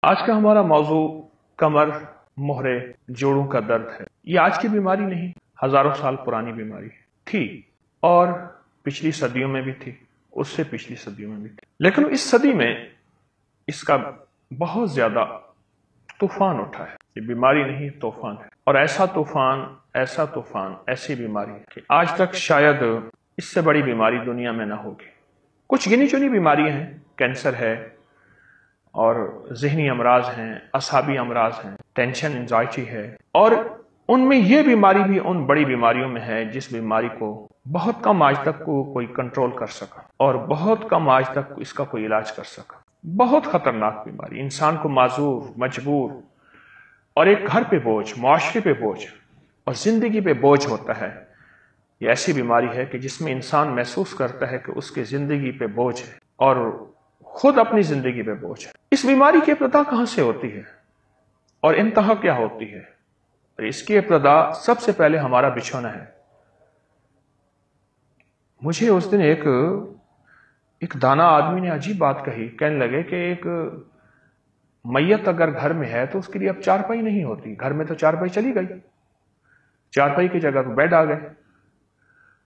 آج کا ہمارا موضوع کمر، مہرے، جوڑوں کا درد ہے۔ یہ آج کی بیماری نہیں، ہزاروں سال پرانی بیماری تھی، اور پچھلی صدیوں میں بھی تھی، اس سے پچھلی صدیوں میں بھی تھی، لیکن اس صدی میں اس کا بہت زیادہ طوفان اٹھا ہے۔ یہ بیماری نہیں، طوفان ہے، اور ایسا طوفان، ایسی بیماری ہے کہ آج تک شاید اس سے بڑی بیماری دنیا میں نہ ہوگی۔ کچھ گنی چنی بیماریاں ہیں، کینسر ہے اور ذہنی امراض ہیں، اعصابی امراض ہیں، ٹینشن، انزائٹی ہے، اور ان میں یہ بیماری بھی ان بڑی بیماریوں میں ہے جس بیماری کو بہت کم آج تک کوئی کنٹرول کر سکا، اور بہت کم آج تک اس کا کوئی علاج کر سکا۔ بہت خطرناک بیماری، انسان کو معذور، مجبور، اور ایک گھر پہ بوجھ، معاشرے پہ بوجھ اور زندگی پہ بوجھ ہوتا ہے۔ یہ ایسی بیماری ہے کہ جس میں انسان محسوس کرتا ہے کہ اس کی زندگی پہ بوجھ ہے، اور خود اپنی زندگی پہ بوجھ ہے۔ اس بیماری کی ابتدا کہاں سے ہوتی ہے اور انتہا کیا ہوتی ہے؟ اور اس کی ابتدا سب سے پہلے ہمارا بچھونا ہے۔ مجھے اس دن ایک دانا آدمی نے عجیب بات کہی، کہنے لگے کہ ایک میت اگر گھر میں ہے تو اس کے لیے اب چارپائی نہیں ہوتی۔ گھر میں تو چارپائی چلی گئی، چارپائی کی جگہ تو بیڈ آ گئے۔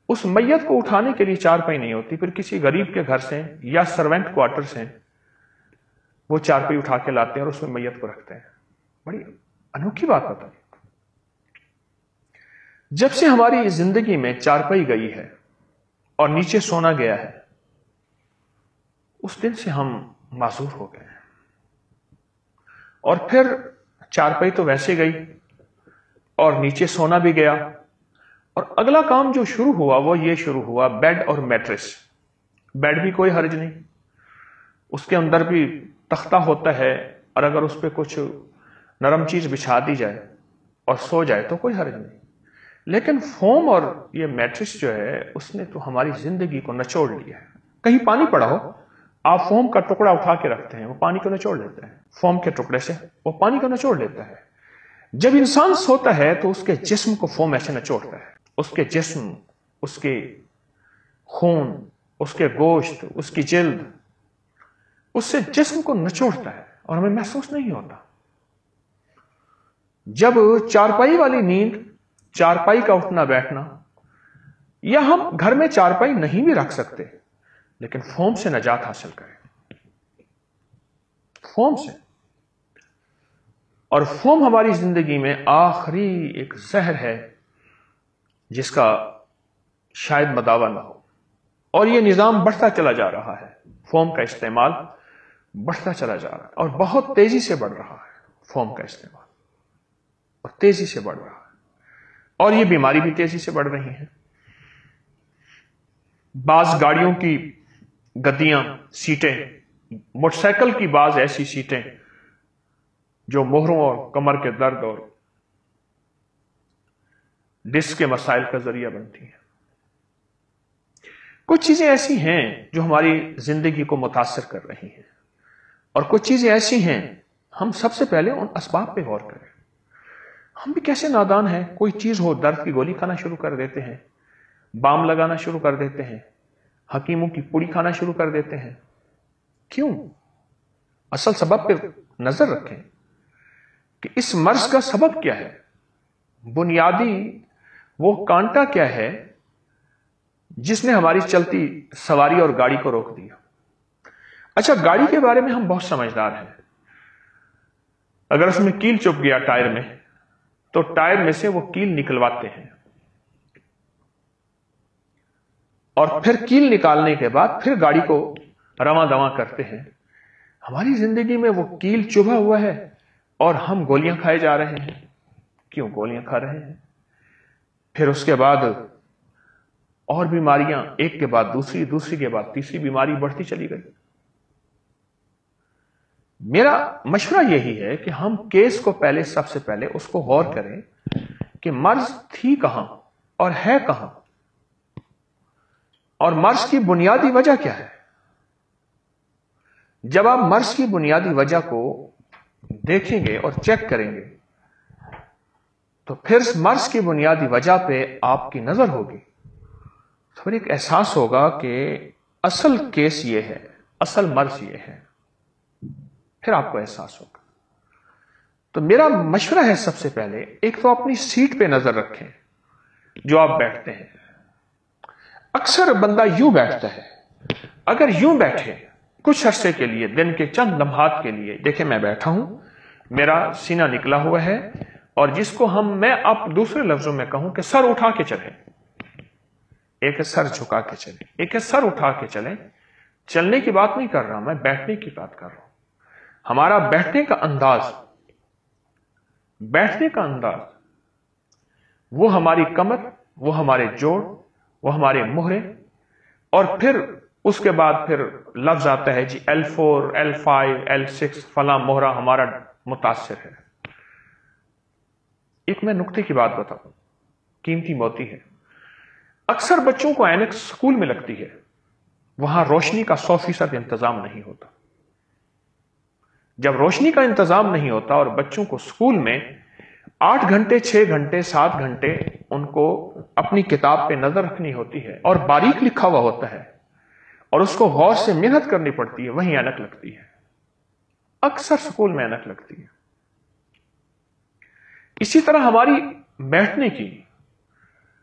اس میت کو اٹھانے کے لیے چارپائی نہیں ہوتی، پھر کسی غریب کے گھر سے یا سروینٹ کوارٹر سے وہ چارپائی اٹھا کے لاتے ہیں اور اس میں میت کو رکھتے ہیں۔ بڑی انوکھی بات بتا۔ جب سے ہماری زندگی میں چارپائی گئی ہے اور نیچے سونا گیا ہے، اس دن سے ہم معذور ہو گئے ہیں۔ اور پھر چارپائی تو ویسے گئی اور نیچے سونا بھی گیا، اور اگلا کام جو شروع ہوا وہ یہ شروع ہوا، بیڈ اور میٹرس۔ بیڈ بھی کوئی حرج نہیں، اس کے اندر بھی تختہ ہوتا ہے، اور اگر اس پہ کچھ نرم چیز بچھا دی جائے اور سو جائے تو کوئی حرج نہیں۔ لیکن فوم اور یہ میٹرس جو ہے، اس نے تو ہماری زندگی کو نچوڑ لیا ہے۔ کہیں پانی پڑا ہو، آپ فوم کا ٹکڑا اٹھا کے رکھتے ہیں، وہ پانی کو نچوڑ لیتا ہے۔ فوم کے ٹکڑے سے وہ پانی کو نچوڑ لیتا ہے۔ جب انسان سوتا ہے تو اس کے جسم کو فوم ایسے نچوڑتا ہے، اس کے جسم، اس کے خون، اس کے گوشت، اس کی جلد، اس سے جسم کو نچوڑتا ہے، اور ہمیں محسوس نہیں ہوتا۔ جب چارپائی والی نیند، چارپائی کا اٹھنا بیٹھنا، یا ہم گھر میں چارپائی نہیں بھی رکھ سکتے لیکن فوم سے نجات حاصل کریں، فوم سے۔ اور فوم ہماری زندگی میں آخری ایک زہر ہے جس کا شاید مداوا نہ ہو، اور یہ نظام بڑھتا چلا جا رہا ہے۔ فوم کا استعمال بڑھتا چلا جا رہا ہے، اور بہت تیزی سے بڑھ رہا ہے۔ فوم کا استعمال اور تیزی سے بڑھ رہا ہے، اور یہ بیماری بھی تیزی سے بڑھ رہی ہے۔ بعض گاڑیوں کی گدیاں، سیٹیں، موٹر سائیکل کی بعض ایسی سیٹیں جو مہروں اور کمر کے درد اور ڈسک کے مسائل کا ذریعہ بنتی ہیں۔ کچھ چیزیں ایسی ہیں جو ہماری زندگی کو متاثر کر رہی ہیں، اور کچھ چیزیں ایسی ہیں، ہم سب سے پہلے ان اسباب پہ غور کریں۔ ہم بھی کیسے نادان ہیں، کوئی چیز ہو، درد کی گولی کھانا شروع کر دیتے ہیں، بام لگانا شروع کر دیتے ہیں، حکیموں کی پوڑی کھانا شروع کر دیتے ہیں۔ کیوں؟ اصل سبب پہ نظر رکھیں کہ اس مرض کا سبب کیا ہے، بنیادی وہ کانٹا کیا ہے جس نے ہماری چلتی سواری اور گاڑی کو روک دیا۔ اچھا، گاڑی کے بارے میں ہم بہت سمجھدار ہیں۔ اگر اس میں کیل چپ گیا ٹائر میں تو ٹائر میں سے وہ کیل نکلواتے ہیں، اور پھر کیل نکالنے کے بعد پھر گاڑی کو رواں دواں کرتے ہیں۔ ہماری زندگی میں وہ کیل چبھا ہوا ہے، اور ہم گولیاں کھائے جا رہے ہیں۔ کیوں گولیاں کھا رہے ہیں؟ پھر اس کے بعد اور بیماریاں، ایک کے بعد دوسری، دوسری کے بعد تیسری بیماری بڑھتی چلی گئی۔ میرا مشورہ یہی ہے کہ ہم کیس کو پہلے، سب سے پہلے اس کو غور کریں کہ مرض تھی کہاں اور ہے کہاں، اور مرض کی بنیادی وجہ کیا ہے۔ جب آپ مرض کی بنیادی وجہ کو دیکھیں گے اور چیک کریں گے تو پھر مرض کی بنیادی وجہ پہ آپ کی نظر ہوگی، تو پھر ایک احساس ہوگا کہ اصل کیس یہ ہے، اصل مرض یہ ہے، پھر آپ کو احساس ہوگا۔ تو میرا مشورہ ہے سب سے پہلے ایک تو اپنی سیٹ پہ نظر رکھیں جو آپ بیٹھتے ہیں. اکثر بندہ یوں بیٹھتا ہے. اگر یوں بیٹھے کچھ عرصے کے لیے، دن کے چند لمحات کے لیے، دیکھیں میں بیٹھا ہوں، میرا سینہ نکلا ہوا ہے، اور جس کو میں اب دوسرے لفظوں میں کہوں کہ سر اٹھا کے چلیں، ایک سر جھکا کے چلیں، ایک سر اٹھا کے چلیں. چلنے کی بات نہیں کر رہا، میں بیٹھنے کی بات کر رہا ہوں. ہمارا بیٹھنے کا انداز وہ ہماری کمر، وہ ہمارے جوڑ، وہ ہمارے مہرے، اور پھر اس کے بعد پھر لفظ آتا ہے جی L4 L5 L6 فلاں مہرہ ہمارا متاثر ہے. ایک میں نکتے کی بات بتاؤں، قیمتی موتی ہے. اکثر بچوں کو اینک سکول میں لگتی ہے، وہاں روشنی کا 100% انتظام نہیں ہوتا. جب روشنی کا انتظام نہیں ہوتا اور بچوں کو سکول میں 8 گھنٹے 6 گھنٹے 7 گھنٹے ان کو اپنی کتاب پہ نظر رکھنی ہوتی ہے اور باریک لکھا ہوا ہوتا ہے اور اس کو غور سے محنت کرنی پڑتی ہے، وہیں اینک لگتی ہے. اکثر سکول میں اینک لگتی ہے. اسی طرح ہماری بیٹھنے کی،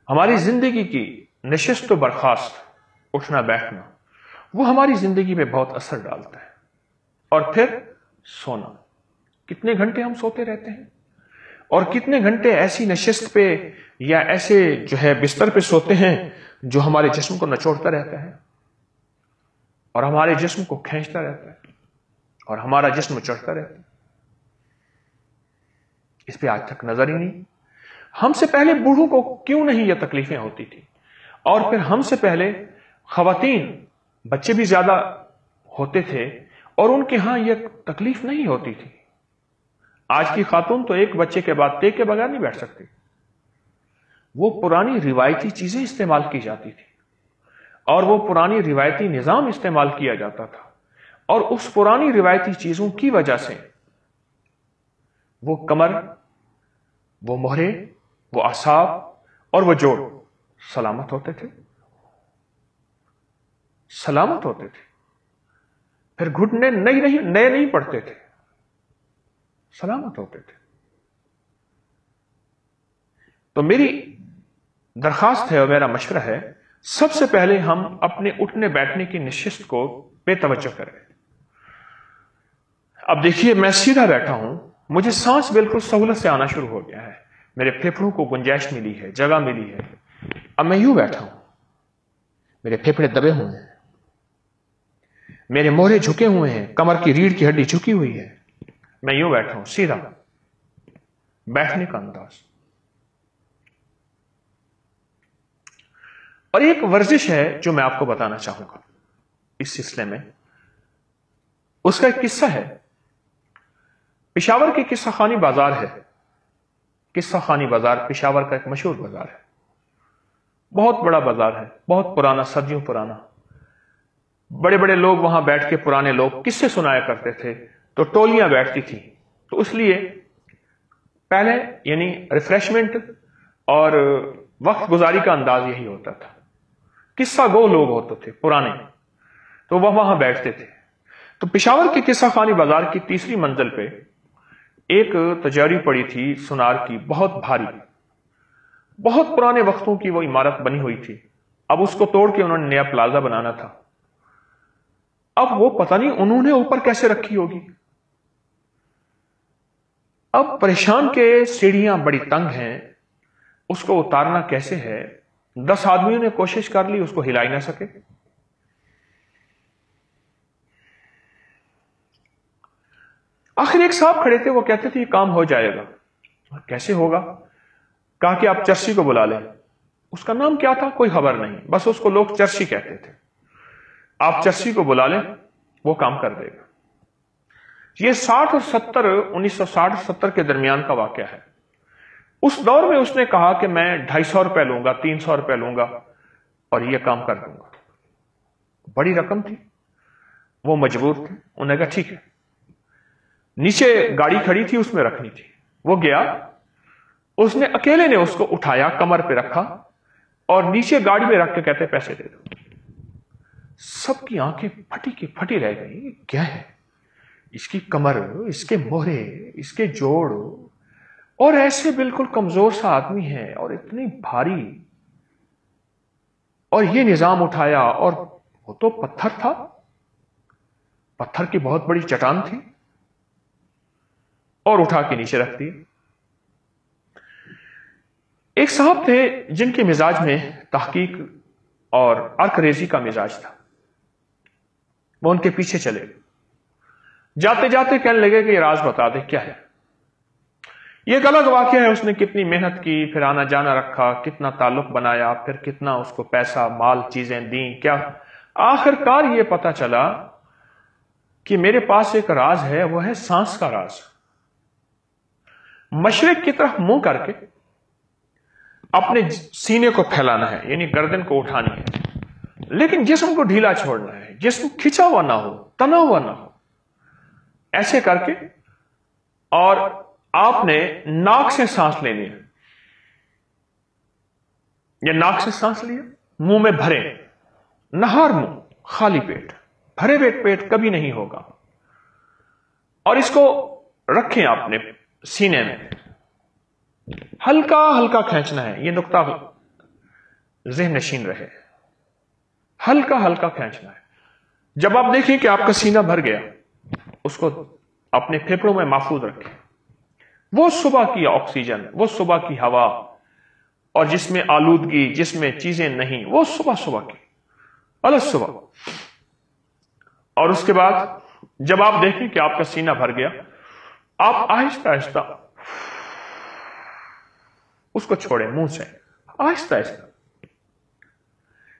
ہماری زندگی کی نشست و برخاست، اٹھنا بیٹھنا، وہ ہماری زندگی پہ بہت اثر ڈالتا ہے. اور پھر سونا، کتنے گھنٹے ہم سوتے رہتے ہیں، اور کتنے گھنٹے ایسی نشست پہ یا ایسے جو ہے بستر پہ سوتے ہیں جو ہمارے جسم کو نچوڑتا رہتا ہے اور ہمارے جسم کو کھینچتا رہتا ہے اور ہمارا جسم چڑھتا رہتا ہے. اس پہ آج تک نظر ہی نہیں. ہم سے پہلے بوڑھوں کو کیوں نہیں یہ تکلیفیں ہوتی تھی، اور پھر ہم سے پہلے خواتین، بچے بھی زیادہ ہوتے تھے اور ان کے ہاں یہ تکلیف نہیں ہوتی تھی. آج کی خاتون تو ایک بچے کے بعد ٹیک کے بغیر نہیں بیٹھ سکتی. وہ پرانی روایتی چیزیں استعمال کی جاتی تھی اور وہ پرانی روایتی نظام استعمال کیا جاتا تھا، اور اس پرانی روایتی چیزوں کی وجہ سے وہ کمر، وہ مہرے، وہ اعصاب اور وہ جوڑ سلامت ہوتے تھے. پھر گھٹنے نئے نہیں پڑتے تھے، سلامت ہوتے تھے. تو میری درخواست ہے اور میرا مشورہ ہے، سب سے پہلے ہم اپنے اٹھنے بیٹھنے کی نشست کو بے توجہ کریں. اب دیکھیے میں سیدھا بیٹھا ہوں، مجھے سانس بالکل سہولت سے آنا شروع ہو گیا ہے، میرے پھیپھڑوں کو گنجائش ملی ہے، جگہ ملی ہے. اب میں یوں بیٹھا ہوں، میرے پھیپھڑے دبے ہوئے ہیں، میرے مہرے جھکے ہوئے ہیں، کمر کی ریڑھ کی ہڈی جھکی ہوئی ہے. میں یوں بیٹھا ہوں، سیدھا بیٹھنے کا انداز. اور ایک ورزش ہے جو میں آپ کو بتانا چاہوں گا اس سلسلے میں، اس کا ایک قصہ ہے. پشاور کی قصہ خانی بازار ہے. قصہ خانی بازار پشاور کا ایک مشہور بازار ہے، بہت بڑا بازار ہے، بہت پرانا، صدیوں پرانا. بڑے بڑے لوگ وہاں بیٹھ کے، پرانے لوگ قصے سنایا کرتے تھے، تو ٹولیاں بیٹھتی تھیں. تو اس لیے پہلے یعنی ریفریشمنٹ اور وقت گزاری کا انداز یہی ہوتا تھا. قصہ گو لوگ ہوتے تھے پرانے، تو وہ وہاں بیٹھتے تھے. تو پشاور کی قصہ خانی بازار کی تیسری منزل پہ ایک تجاری پڑی تھی سونار کی، بہت بھاری، بہت پرانے وقتوں کی وہ عمارت بنی ہوئی تھی. اب اس کو توڑ کے انہوں نے نیا پلازا بنانا تھا. اب وہ پتہ نہیں انہوں نے اوپر کیسے رکھی ہوگی. اب پریشان کے سیڑھیاں بڑی تنگ ہیں، اس کو اتارنا کیسے ہے. 10 آدمیوں نے کوشش کر لی، اس کو ہلا ہی نہ سکے. آخر ایک صاحب کھڑے تھے، وہ کہتے تھے یہ کام ہو جائے گا. کیسے ہوگا؟ کہا کہ آپ چرسی کو بلا لیں. اس کا نام کیا تھا کوئی خبر نہیں، بس اس کو لوگ چرسی کہتے تھے. آپ چرسی کو بلا لیں، وہ کام کر دے گا. یہ 60 اور 70 1960-70 کے درمیان کا واقعہ ہے. اس دور میں اس نے کہا کہ میں 250 روپے لوں گا، 300 روپے لوں گا اور یہ کام کر دوں گا. بڑی رقم تھی، وہ مجبور تھے. انہوں نے کہا ٹھیک ہے. نیچے گاڑی کھڑی تھی، اس میں رکھنی تھی. وہ گیا، اس نے اکیلے نے اس کو اٹھایا، کمر پہ رکھا اور نیچے گاڑی میں رکھ کے کہتے پیسے دے دو. سب کی آنکھیں پھٹی کی پھٹی رہ گئی. کیا ہے؟ اس کی کمر، اس کے مہرے، اس کے جوڑ، اور ایسے بالکل کمزور سا آدمی ہے اور اتنی بھاری، اور یہ نظام اٹھایا، اور وہ تو پتھر تھا، پتھر کی بہت بڑی چٹان تھی، اور اٹھا کے نیچے رکھ دی۔ ایک صاحب تھے جن کے مزاج میں تحقیق اور ارک ریزی کا مزاج تھا، وہ ان کے پیچھے چلے، جاتے جاتے کہنے لگے کہ یہ راز بتا دے کیا ہے، یہ ایک الگ واقعہ ہے، اس نے کتنی محنت کی، پھر آنا جانا رکھا، کتنا تعلق بنایا، پھر کتنا اس کو پیسہ مال چیزیں دیں، کیا آخر کار یہ پتا چلا کہ میرے پاس ایک راز ہے، وہ ہے سانس کا راز۔ مشرق کی طرف منہ کر کے اپنے سینے کو پھیلانا ہے، یعنی گردن کو اٹھانی ہے، لیکن جسم کو ڈھیلا چھوڑنا ہے، جسم کھچا ہوا نہ ہو، تنا ہوا نہ ہو، ایسے کر کے، اور آپ نے ناک سے سانس لینی ہے، یہ ناک سے سانس لیا، منہ میں بھرے، نہار منہ، خالی پیٹ، بھرے پیٹ کبھی نہیں ہوگا، اور اس کو رکھیں اپنے سینے میں، ہلکا ہلکا کھینچنا ہے، یہ نقطہ ذہن نشین رہے، ہلکا ہلکا کھینچنا ہے۔ جب آپ دیکھیں کہ آپ کا سینہ بھر گیا، اس کو اپنے پھیپھڑوں میں محفوظ رکھیں، وہ صبح کی آکسیجن، وہ صبح کی ہوا، اور جس میں آلودگی، جس میں چیزیں نہیں، وہ صبح کی الگ صبح۔ اور اس کے بعد جب آپ دیکھیں کہ آپ کا سینہ بھر گیا، آپ آہستہ آہستہ اس کو چھوڑیں منہ سے، آہستہ آہستہ۔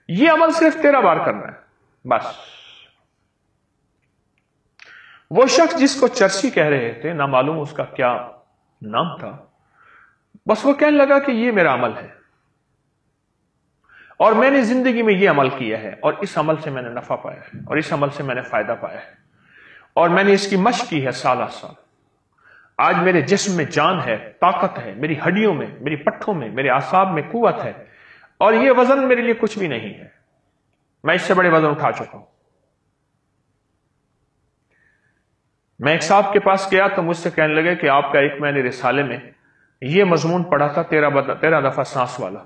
یہ عمل صرف 13 بار کرنا ہے بس۔ وہ شخص جس کو چرسی کہہ رہے تھے، نہ معلوم اس کا کیا نام تھا، بس وہ کہنے لگا کہ یہ میرا عمل ہے، اور میں نے زندگی میں یہ عمل کیا ہے، اور اس عمل سے میں نے نفع پایا ہے، اور اس عمل سے میں نے فائدہ پایا ہے، اور میں نے اس کی مشق کی ہے سالہ سال۔ آج میرے جسم میں جان ہے، طاقت ہے، میری ہڈیوں میں، میری پٹھوں میں، میرے اعصاب میں قوت ہے، اور یہ وزن میرے لیے کچھ بھی نہیں ہے، میں اس سے بڑے وزن اٹھا چکا ہوں۔ میں ایک صاحب کے پاس گیا تو مجھ سے کہنے لگے کہ آپ کا ایک میں نے رسالے میں یہ مضمون پڑھا تھا، 13 دفعہ سانس والا،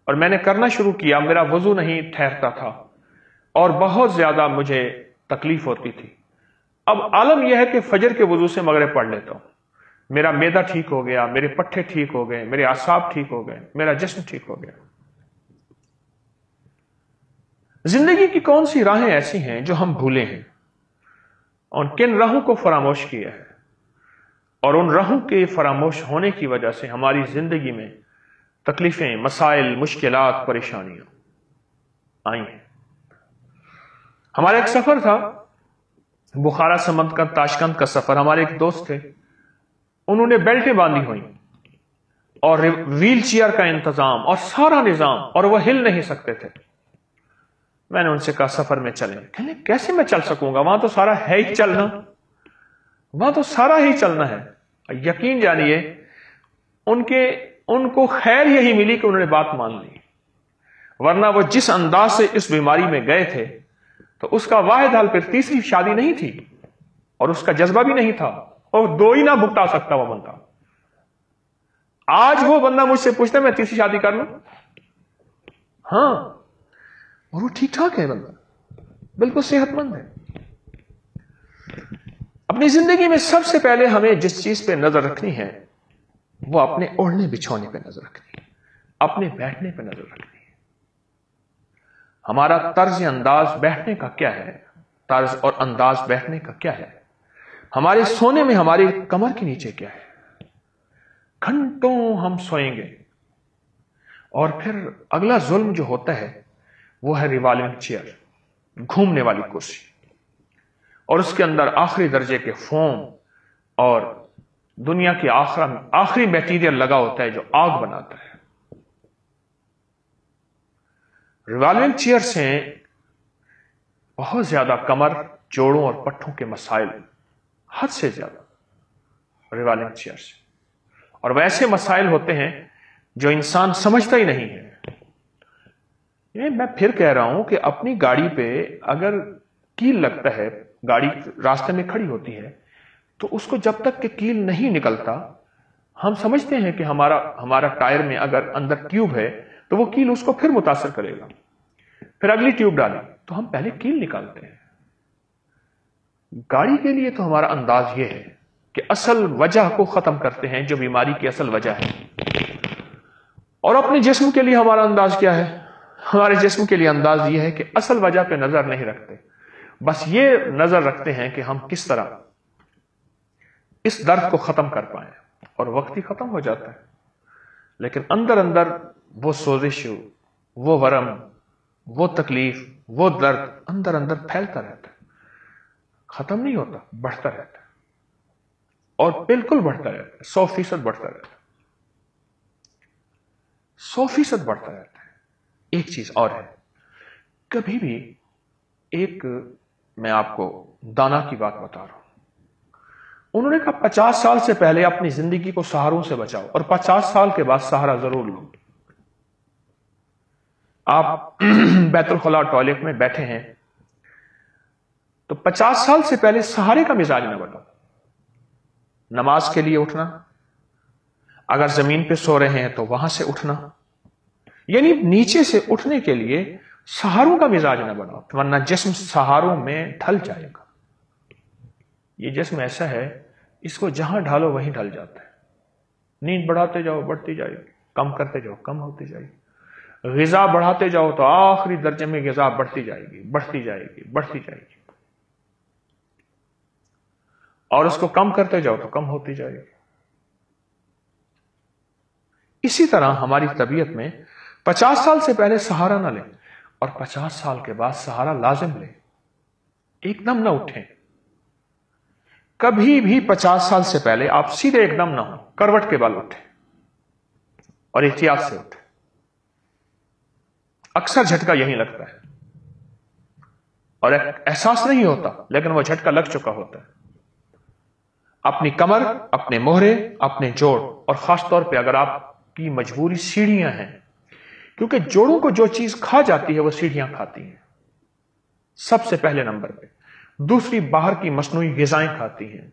اور میں نے کرنا شروع کیا، میرا وضو نہیں ٹھہرتا تھا، اور بہت زیادہ مجھے تکلیف ہوتی تھی۔ اب عالم یہ ہے کہ فجر کے وضو سے مغرب پڑھ لیتا ہوں، میرا معدہ ٹھیک ہو گیا، میرے پٹھے ٹھیک ہو گئے، میرے اعصاب ٹھیک ہو گئے، میرا جسم ٹھیک ہو گیا۔ زندگی کی کون سی راہیں ایسی ہیں جو ہم بھولے ہیں، اور کن راہوں کو فراموش کیا ہے، اور ان راہوں کے فراموش ہونے کی وجہ سے ہماری زندگی میں تکلیفیں، مسائل، مشکلات، پریشانیاں آئی ہیں۔ ہمارا ایک سفر تھا، بخارا سمرقند تاشقند کا سفر۔ ہمارے ایک دوست تھے، انہوں نے بیلٹیں باندھی ہوئی، اور ویل چیئر کا انتظام، اور سارا نظام، اور وہ ہل نہیں سکتے تھے۔ میں نے ان سے کہا سفر میں چلیں، کہنے کیسے میں چل سکوں گا، وہاں تو سارا ہے ہی چلنا، وہاں تو سارا ہی چلنا ہے۔ یقین جانیے ان کو خیر یہی ملی کہ انہوں نے بات مان لی، ورنہ وہ جس انداز سے اس بیماری میں گئے تھے تو اس کا واحد حل پھر تیسری شادی نہیں تھی، اور اس کا جذبہ بھی نہیں تھا، اور 2 ہی نہ بھگتا سکتا وہ بندہ۔ آج وہ بندہ مجھ سے پوچھتا ہے میں تیسری شادی کر لوں، ہاں، اور وہ ٹھیک ٹھاک ہے، بندہ بالکل صحت مند ہے۔ اپنی زندگی میں سب سے پہلے ہمیں جس چیز پہ نظر رکھنی ہے، وہ اپنے اوڑھنے بچھونے پہ نظر رکھنی ہے، اپنے بیٹھنے پہ نظر رکھنی ہے۔ ہمارا طرز انداز بیٹھنے کا کیا ہے، طرز اور انداز بیٹھنے کا کیا ہے، ہمارے سونے میں ہماری کمر کے نیچے کیا ہے۔ گھنٹوں ہم سوئیں گے، اور پھر اگلا ظلم جو ہوتا ہے وہ ہے ریوالونگ چیئر، گھومنے والی کرسی، اور اس کے اندر آخری درجے کے فوم اور دنیا کی آخری میٹیریل لگا ہوتا ہے جو آگ بناتا ہے۔ ریوالونگ چیئر سے بہت زیادہ کمر، جوڑوں اور پٹھوں کے مسائل، حد سے زیادہ ریوالونگ چیئر سے، اور ویسے مسائل ہوتے ہیں جو انسان سمجھتا ہی نہیں ہے۔ میں پھر کہہ رہا ہوں کہ اپنی گاڑی پہ اگر کیل لگتا ہے، گاڑی راستے میں کھڑی ہوتی ہے، تو اس کو جب تک کہ کیل نہیں نکلتا، ہم سمجھتے ہیں کہ ہمارا ٹائر میں اگر اندر ٹیوب ہے تو وہ کیل اس کو پھر متاثر کرے گا، پھر اگلی ٹیوب ڈالی، تو ہم پہلے کیل نکالتے ہیں۔ گاڑی کے لیے تو ہمارا انداز یہ ہے کہ اصل وجہ کو ختم کرتے ہیں، جو بیماری کی اصل وجہ ہے۔ اور اپنے جسم کے لیے ہمارا انداز کیا ہے؟ ہمارے جسم کے لیے انداز یہ ہے کہ اصل وجہ پہ نظر نہیں رکھتے، بس یہ نظر رکھتے ہیں کہ ہم کس طرح اس درد کو ختم کر پائیں، اور وقت ہی ختم ہو جاتا ہے، لیکن اندر اندر وہ سوزش، وہ ورم، وہ تکلیف، وہ درد اندر اندر پھیلتا رہتا ہے، ختم نہیں ہوتا، بڑھتا رہتا ہے، اور بالکل بڑھتا رہتا ہے، 100% بڑھتا رہتا ہے، 100% بڑھتا رہتا ہے۔ ایک چیز اور ہے، کبھی بھی میں آپ کو دانا کی بات بتا رہا ہوں، انہوں نے کہا 50 سال سے پہلے اپنی زندگی کو سہاروں سے بچاؤ، اور 50 سال کے بعد سہارا ضرور لو۔ آپ بیت الخلاء ٹوائلٹ میں بیٹھے ہیں تو 50 سال سے پہلے سہارے کا مزاج نہ بناؤ۔ نماز کے لیے اٹھنا، اگر زمین پہ سو رہے ہیں تو وہاں سے اٹھنا، یعنی نیچے سے اٹھنے کے لیے سہاروں کا مزاج نہ بناؤ، ورنہ جسم سہاروں میں ڈھل جائے گا۔ یہ جسم ایسا ہے، اس کو جہاں ڈھالو وہیں ڈھل جاتا ہے۔ نیند بڑھاتے جاؤ بڑھتی جائے گی، کم کرتے جاؤ کم ہوتی جائے گی، غذا بڑھاتے جاؤ تو آخری درجے میں غذا بڑھتی جائے گی، بڑھتی جائے گی، بڑھتی جائے گی، اور اس کو کم کرتے جاؤ تو کم ہوتی جائے گی۔ اسی طرح ہماری طبیعت میں 50 سال سے پہلے سہارا نہ لیں، اور 50 سال کے بعد سہارا لازم لیں، ایک دم نہ اٹھیں۔ کبھی بھی 50 سال سے پہلے آپ سیدھے ایک دم نہ ہو، کروٹ کے بل اٹھیں اور احتیاط سے اٹھیں۔ اکثر جھٹکا یہیں لگتا ہے، اور احساس نہیں ہوتا، لیکن وہ جھٹکا لگ چکا ہوتا ہے۔ اپنی کمر، اپنے موہرے، اپنے جوڑ، اور خاص طور پہ اگر آپ کی مجبوری سیڑھیاں ہیں، کیونکہ جوڑوں کو جو چیز کھا جاتی ہے وہ سیڑھیاں کھاتی ہیں سب سے پہلے نمبر پہ، دوسری باہر کی مصنوعی غذائیں کھاتی ہیں،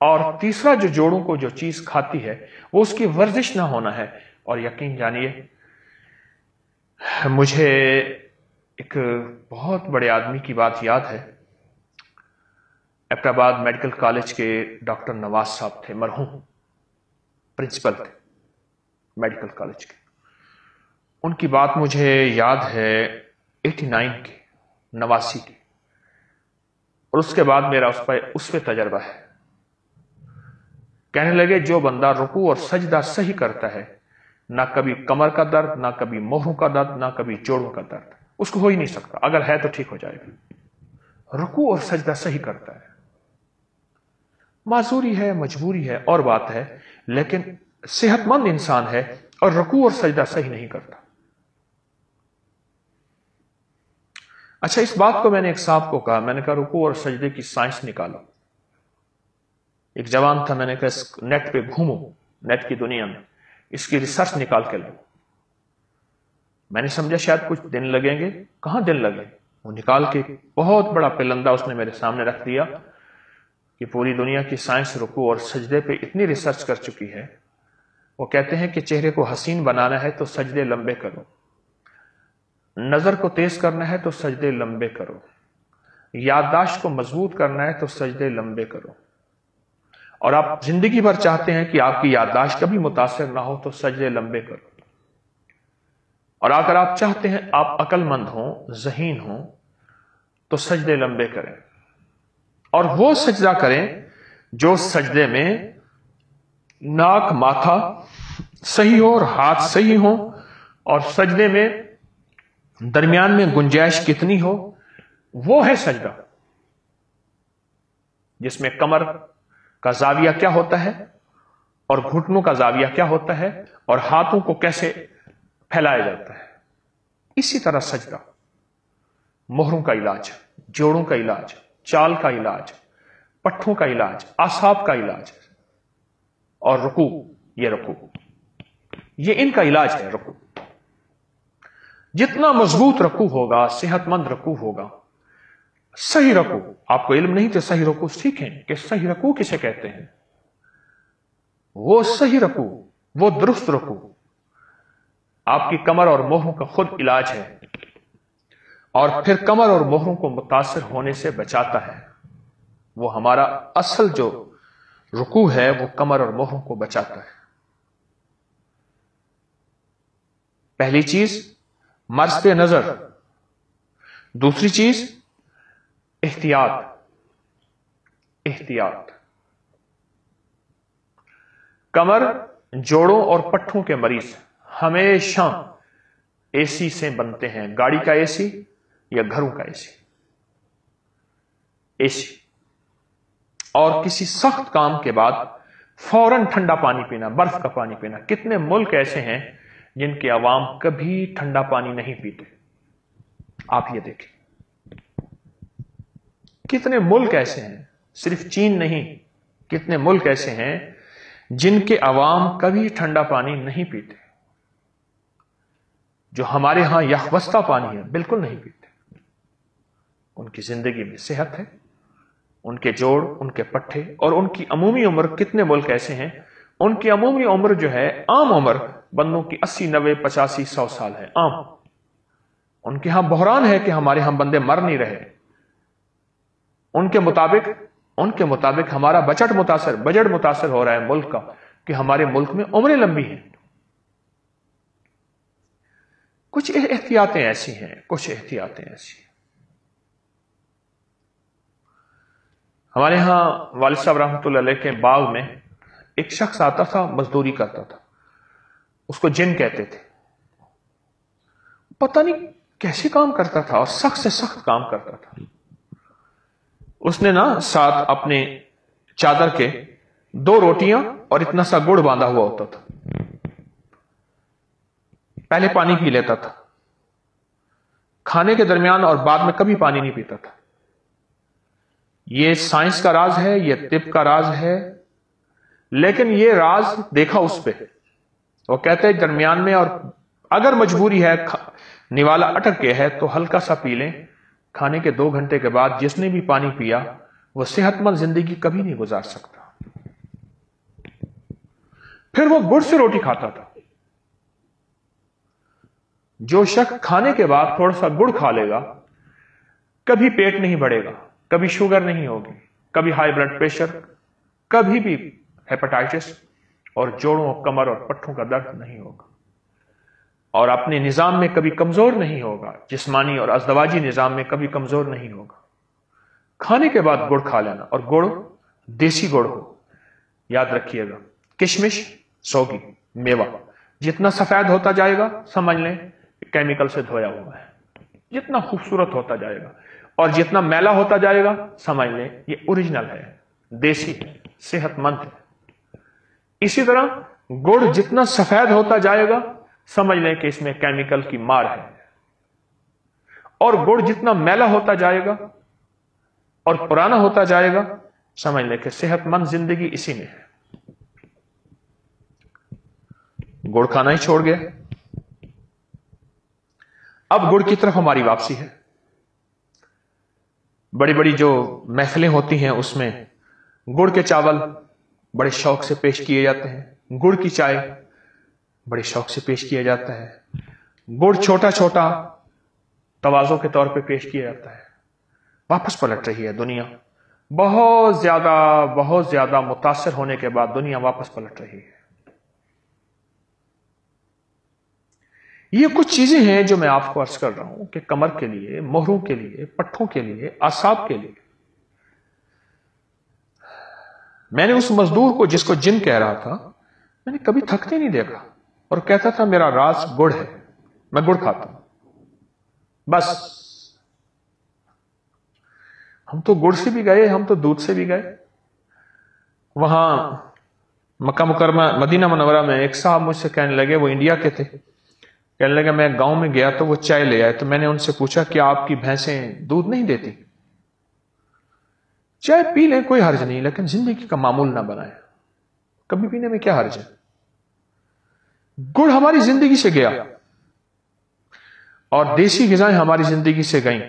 اور تیسرا جو جوڑوں کو جو چیز کھاتی ہے وہ اس کی ورزش نہ ہونا ہے۔ اور یقین جانیے، مجھے ایک بہت بڑے آدمی کی بات یاد ہے، ایبٹ میڈیکل کالج کے ڈاکٹر نواز صاحب تھے، مرحوم پرنسپل تھے میڈیکل کالج کے۔ ان کی بات مجھے یاد ہے 89 کی، 89 کی، اور اس کے بعد میرا اس پہ تجربہ ہے۔ کہنے لگے جو بندہ رکوع اور سجدہ صحیح کرتا ہے، نہ کبھی کمر کا درد، نہ کبھی موہروں کا درد، نہ کبھی جوڑوں کا درد اس کو ہو ہی نہیں سکتا، اگر ہے تو ٹھیک ہو جائے گا۔ رکوع اور سجدہ صحیح کرتا ہے، معذوری ہے، مجبوری ہے اور بات ہے، لیکن صحت مند انسان ہے اور رکوع اور سجدہ صحیح نہیں کرتا۔ اچھا، اس بات کو میں نے ایک صاحب کو کہا، میں نے کہا رکوع اور سجدے کی سائنس نکالو۔ ایک جوان تھا، میں نے کہا نیٹ پہ گھومو، نیٹ کی دنیا میں اس کی ریسرچ نکال کے لاؤ۔ میں نے سمجھا شاید کچھ دن لگیں گے، کہاں دن لگے، وہ نکال کے بہت بڑا پلندہ اس نے میرے سامنے رکھ دیا کہ پوری دنیا کی سائنس رکوع اور سجدے پہ اتنی ریسرچ کر چکی ہے، وہ کہتے ہیں کہ چہرے کو حسین بنانا ہے تو سجدے لمبے کرو، نظر کو تیز کرنا ہے تو سجدے لمبے کرو، یادداشت کو مضبوط کرنا ہے تو سجدے لمبے کرو، اور آپ زندگی بھر چاہتے ہیں کہ آپ کی یادداشت کبھی متاثر نہ ہو تو سجدے لمبے کرو، اور اگر آپ چاہتے ہیں آپ عقل مند ہوں، ذہین ہوں، تو سجدے لمبے کریں، اور وہ سجدہ کریں جو سجدے میں ناک ماتھا صحیح ہو اور ہاتھ صحیح ہو، اور سجدے میں درمیان میں گنجائش کتنی ہو، وہ ہے سجدہ، جس میں کمر کا زاویہ کیا ہوتا ہے اور گھٹنوں کا زاویہ کیا ہوتا ہے اور ہاتھوں کو کیسے پھیلایا جاتا ہے۔ اسی طرح سجدہ، موہروں کا علاج، جوڑوں کا علاج، چال کا علاج، پٹھوں کا علاج، اعصاب کا علاج، اور رکوع، یہ رکوع، یہ ان کا علاج ہے۔ رکوع جتنا مضبوط رکوع ہوگا، صحت مند رکوع ہوگا، صحیح رکوع، آپ کو علم نہیں تو صحیح رکوع سیکھیں کہ صحیح رکوع کسے کہتے ہیں. وہ صحیح رکوع، وہ درست رکوع آپ کی کمر اور موہروں کا خود علاج ہے، اور پھر کمر اور موہروں کو متاثر ہونے سے بچاتا ہے. وہ ہمارا اصل جو رکوع ہے وہ کمر اور موہروں کو بچاتا ہے. پہلی چیز مرض پہ نظر، دوسری چیز احتیاط. احتیاط، کمر، جوڑوں اور پٹھوں کے مریض ہمیشہ اے سی سے بنتے ہیں، گاڑی کا اے سی یا گھروں کا اے سی. اے سی اور کسی سخت کام کے بعد فوراً ٹھنڈا پانی پینا، برف کا پانی پینا. کتنے ملک ایسے ہیں جن کے عوام کبھی ٹھنڈا پانی نہیں پیتے؟ آپ یہ دیکھیں. کتنے ملک ایسے ہیں، صرف چین نہیں، کتنے ملک ایسے ہیں جن کے عوام کبھی ٹھنڈا پانی نہیں پیتے. جو ہمارے ہاں یخوستہ پانی ہے بالکل نہیں پیتے. ان کی زندگی میں صحت ہے، ان کے جوڑ، ان کے پٹھے اور ان کی عمومی عمر. کتنے ملک ایسے ہیں ان کی عمومی عمر جو ہے، عام عمر بندوں کی 80، 90، 85، 100 سال ہے عام. ان کے ہاں بحران ہے کہ ہمارے ہاں بندے مر نہیں رہے. ان کے مطابق ہمارا بجٹ متاثر ہو رہا ہے ملک کا، کہ ہمارے ملک میں عمریں لمبی ہیں. کچھ احتیاطیں ایسی ہیں. ہمارے ہاں والد صاحب رحمۃ اللہ علیہ کے باغ میں ایک شخص آتا تھا، مزدوری کرتا تھا. اس کو جن کہتے تھے. پتہ نہیں کیسے کام کرتا تھا اور سخت سے سخت کام کرتا تھا. اس نے ساتھ اپنے چادر کے 2 روٹیاں اور اتنا سا گڑ باندھا ہوا ہوتا تھا. پہلے پانی پی لیتا تھا، کھانے کے درمیان اور بعد میں کبھی پانی نہیں پیتا تھا. یہ سائنس کا راز ہے، یہ طب کا راز ہے، لیکن یہ راز دیکھا اس پہ. وہ کہتے ہیں درمیان میں، اور اگر مجبوری ہے، نوالا اٹک گیا ہے تو ہلکا سا پی لیں. کھانے کے 2 گھنٹے کے بعد جس نے بھی پانی پیا وہ صحت مند زندگی کبھی نہیں گزار سکتا. پھر وہ گڑ سے روٹی کھاتا تھا. جو شخص کھانے کے بعد تھوڑا سا گڑ کھا لے گا کبھی پیٹ نہیں بڑھے گا، کبھی شوگر نہیں ہوگی، کبھی ہائی بلڈ پریشر، کبھی بھی ہیپاٹائٹس، اور جوڑوں، کمر اور پٹھوں کا درد نہیں ہوگا، اور اپنے نظام میں کبھی کمزور نہیں ہوگا، جسمانی اور ازدواجی نظام میں کبھی کمزور نہیں ہوگا. کھانے کے بعد گڑ کھا لینا، اور گڑ دیسی گڑ ہو. یاد رکھیے گا، کشمش، سوگی، میوہ جتنا سفید ہوتا جائے گا سمجھ لیں کیمیکل سے دھویا ہوا ہے. جتنا خوبصورت ہوتا جائے گا اور جتنا میلا ہوتا جائے گا سمجھ لیں یہ اوریجنل ہے، دیسی ہے، صحت مند ہے. اسی طرح گڑ جتنا سفید ہوتا جائے گا سمجھ لیں کہ اس میں کیمیکل کی مار ہے، اور گڑ جتنا میلا ہوتا جائے گا اور پرانا ہوتا جائے گا سمجھ لیں کہ صحت مند زندگی اسی میں ہے. گڑ کھانا ہی چھوڑ گیا. اب گڑ کی طرف ہماری واپسی ہے. بڑی بڑی جو محفلیں ہوتی ہیں اس میں گڑ کے چاول بڑے شوق سے پیش کیے جاتے ہیں، گڑ کی چائے بڑے شوق سے پیش کیا جاتا ہے، گڑ چھوٹا چھوٹا تواضع کے طور پہ پیش کیا جاتا ہے. واپس پلٹ رہی ہے دنیا، بہت زیادہ متاثر ہونے کے بعد دنیا واپس پلٹ رہی ہے. یہ کچھ چیزیں ہیں جو میں آپ کو عرض کر رہا ہوں کہ کمر کے لیے، موہروں کے لیے، پٹھوں کے لیے، اعصاب کے لیے. میں نے اس مزدور کو جس کو جن کہہ رہا تھا میں نے کبھی تھکتے نہیں دیکھا، اور کہتا تھا میرا راز گڑ ہے، میں گڑ کھاتا ہوں بس. ہم تو گڑ سے بھی گئے، ہم تو دودھ سے بھی گئے. وہاں مکہ مکرمہ مدینہ منورہ میں ایک صاحب مجھ سے کہنے لگے، وہ انڈیا کے تھے، کہنے لگا میں گاؤں میں گیا تو وہ چائے لے آئے، تو میں نے ان سے پوچھا کہ آپ کی بھینسیں دودھ نہیں دیتی؟ چائے پی لیں کوئی حرج نہیں، لیکن زندگی کا معمول نہ بنائیں. کبھی پینے میں کیا حرج ہے؟ گڑ ہماری زندگی سے گیا اور دیسی غذائیں ہماری زندگی سے گئیں.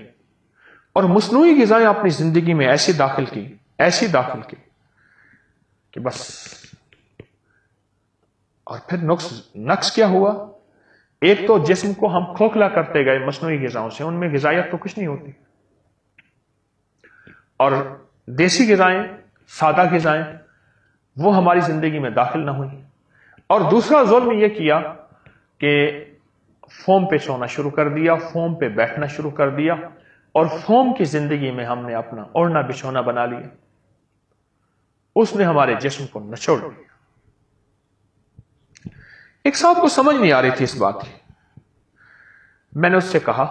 اور مصنوعی غذائیں اپنی زندگی میں ایسی داخل کی کہ بس. اور پھر نقص کیا ہوا؟ ایک تو جسم کو ہم کھوکھلا کرتے گئے مصنوعی غذاؤں سے، ان میں غذائیت تو کچھ نہیں ہوتی، اور دیسی غذائیں، سادہ غذائیں وہ ہماری زندگی میں داخل نہ ہوئی. اور دوسرا ظلم یہ کیا کہ فوم پہ سونا شروع کر دیا، فوم پہ بیٹھنا شروع کر دیا، اور فوم کی زندگی میں ہم نے اپنا اوڑھنا بچھونا بنا لیا. اس نے ہمارے جسم کو نچوڑ دیا. ایک صاحب کو سمجھ نہیں آ رہی تھی اس بات کی. میں نے اس سے کہا،